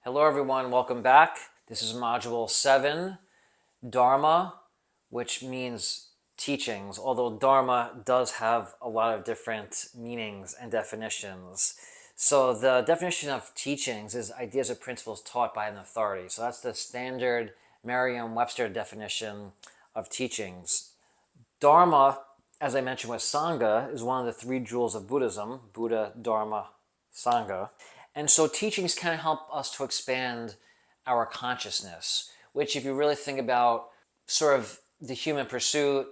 Hello everyone, welcome back. This is Module 7, Dharma, which means teachings, although Dharma does have a lot of different meanings and definitions. So the definition of teachings is ideas or principles taught by an authority. So that's the standard Merriam-Webster definition of teachings. Dharma, as I mentioned with Sangha, is one of the three jewels of Buddhism: Buddha, Dharma, Sangha. And so teachings can help us to expand our consciousness, which, if you really think about sort of the human pursuit,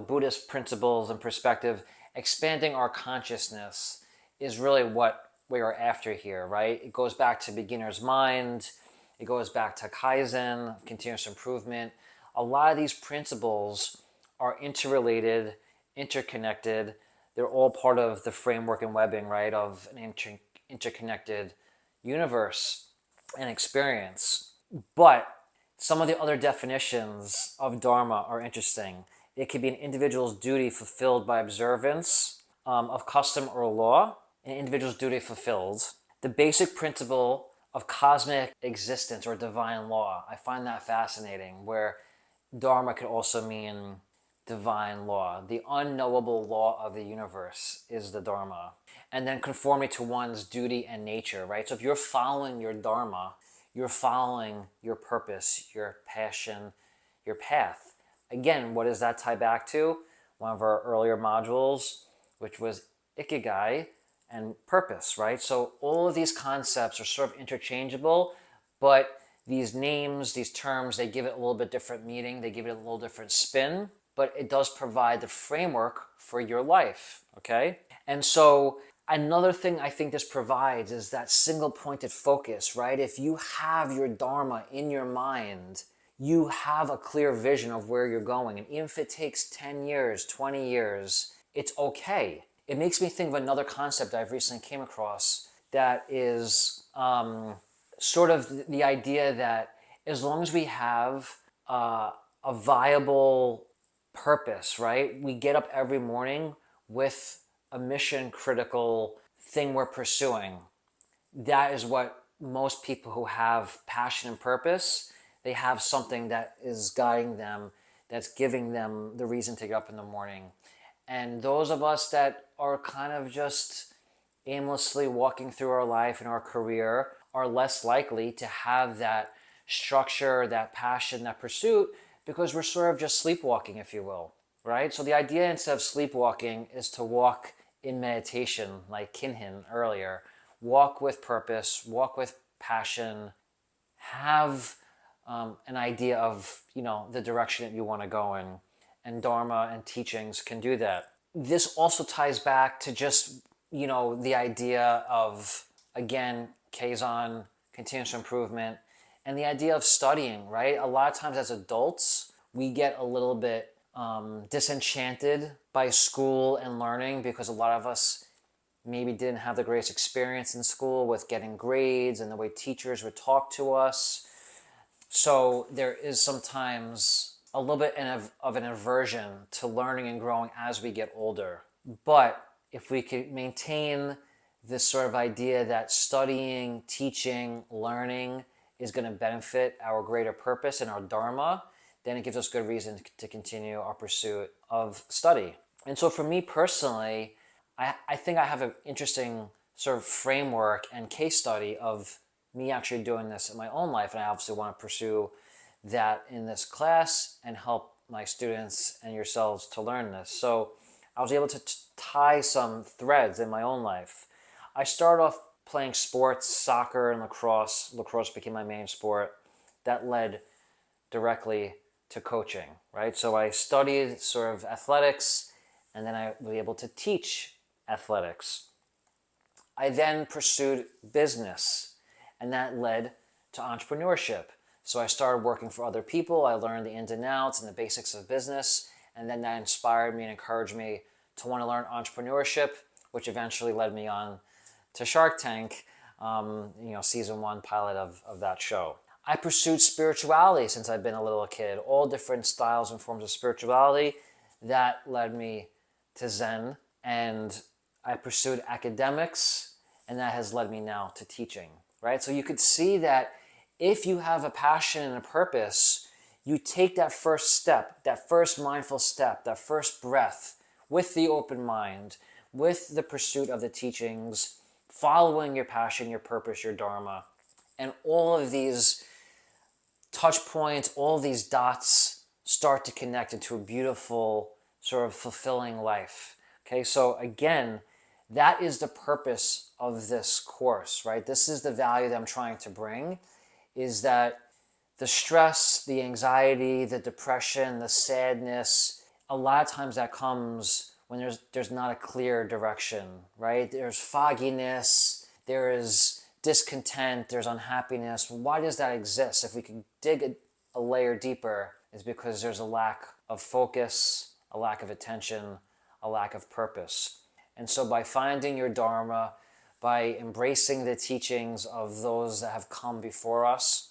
Buddhist principles and perspective, expanding our consciousness is really what we are after here, right? It goes back to beginner's mind, it goes back to Kaizen, continuous improvement. A lot of these principles are interrelated, interconnected. They're all part of the framework and webbing, right, of an interconnected universe and experience. But some of the other definitions of Dharma are interesting. It could be an individual's duty fulfilled by observance of custom or law, an individual's duty fulfilled. The basic principle of cosmic existence or divine law. I find that fascinating, where Dharma could also mean divine law. The unknowable law of the universe is the Dharma. And then conformity to one's duty and nature, right? So if you're following your Dharma, you're following your purpose, your passion, your path. Again, what does that tie back to? One of our earlier modules, which was Ikigai and purpose, right? So all of these concepts are sort of interchangeable, but these names, these terms, they give it a little bit different meaning, they give it a little different spin, but it does provide the framework for your life, okay? And so another thing I think this provides is that single-pointed focus, right? If you have your Dharma in your mind, you have a clear vision of where you're going. And even if it takes 10 years, 20 years, it's okay. It makes me think of another concept I've recently came across that is sort of the idea that as long as we have a viable purpose, right? We get up every morning with a mission critical thing we're pursuing. That is what most people who have passion and purpose, they have something that is guiding them, that's giving them the reason to get up in the morning. And those of us that are kind of just aimlessly walking through our life and our career are less likely to have that structure, that passion, that pursuit, because we're sort of just sleepwalking, if you will, right? So the idea, instead of sleepwalking, is to walk in meditation, like Kinhin earlier. Walk with purpose, walk with passion, have an idea of, the direction that you want to go in. And Dharma and teachings can do that. This also ties back to just, the idea of, again, Kaizen, continuous improvement, and the idea of studying, right? A lot of times as adults, we get a little bit disenchanted by school and learning because a lot of us maybe didn't have the greatest experience in school with getting grades and the way teachers would talk to us. So there is sometimes a little bit of an aversion to learning and growing as we get older. But if we could maintain this sort of idea that studying, teaching, learning is going to benefit our greater purpose and our Dharma, then it gives us good reason to continue our pursuit of study. And so for me personally, I think I have an interesting sort of framework and case study of me actually doing this in my own life. And I obviously want to pursue that in this class and help my students and yourselves to learn this. So I was able to tie some threads in my own life. I started off playing sports, soccer and lacrosse. Lacrosse became my main sport. That led directly to coaching, right? So I studied sort of athletics, and then I was able to teach athletics. I then pursued business, and that led to entrepreneurship. So I started working for other people. I learned the ins and outs and the basics of business, and then that inspired me and encouraged me to want to learn entrepreneurship, which eventually led me on to Shark Tank, season 1 pilot of that show. I pursued spirituality since I've been a little kid, all different styles and forms of spirituality. That led me to Zen, and I pursued academics, and that has led me now to teaching. right? So you could see that if you have a passion and a purpose, you take that first step, that first mindful step, that first breath with the open mind, with the pursuit of the teachings, following your passion, your purpose, your Dharma, and all of these touch points, all of these dots start to connect into a beautiful, sort of fulfilling life. Okay, so again, that is the purpose of this course, right? This is the value that I'm trying to bring, is that the stress, the anxiety, the depression, the sadness, a lot of times that comes when there's not a clear direction, right? There's fogginess, there is discontent, there's unhappiness. Why does that exist? If we could dig a layer deeper, it's because there's a lack of focus, a lack of attention, a lack of purpose. And so by finding your Dharma, by embracing the teachings of those that have come before us,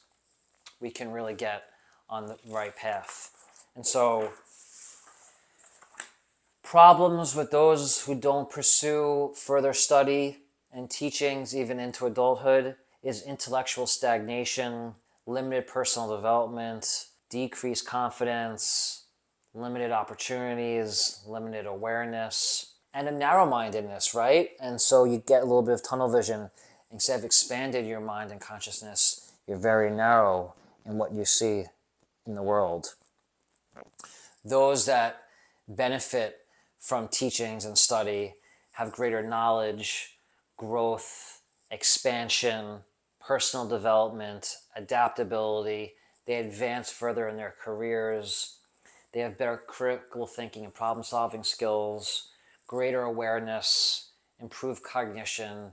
we can really get on the right path. And so problems with those who don't pursue further study and teachings even into adulthood is intellectual stagnation, limited personal development, decreased confidence, limited opportunities, limited awareness, and a narrow-mindedness, right? And so you get a little bit of tunnel vision. Instead of expanded your mind and consciousness, you're very narrow in what you see in the world. Those that benefit from teachings and study have greater knowledge, growth, expansion, personal development, adaptability. They advance further in their careers. They have better critical thinking and problem-solving skills, greater awareness, improved cognition,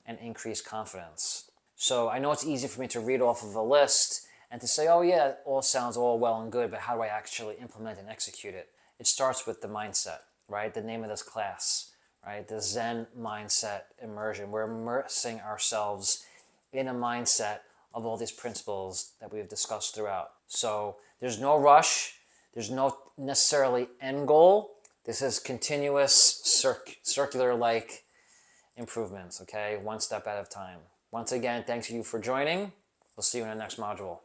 and increased confidence. So I know it's easy for me to read off of a list and to say, oh yeah, it all sounds all well and good, but how do I actually implement and execute it? It starts with the mindset, right? The name of this class, right? The Zen mindset immersion. We're immersing ourselves in a mindset of all these principles that we've discussed throughout. So there's no rush. There's no necessarily end goal. This is continuous circular-like improvements, okay? One step at a time. Once again, thanks you for joining. We'll see you in the next module.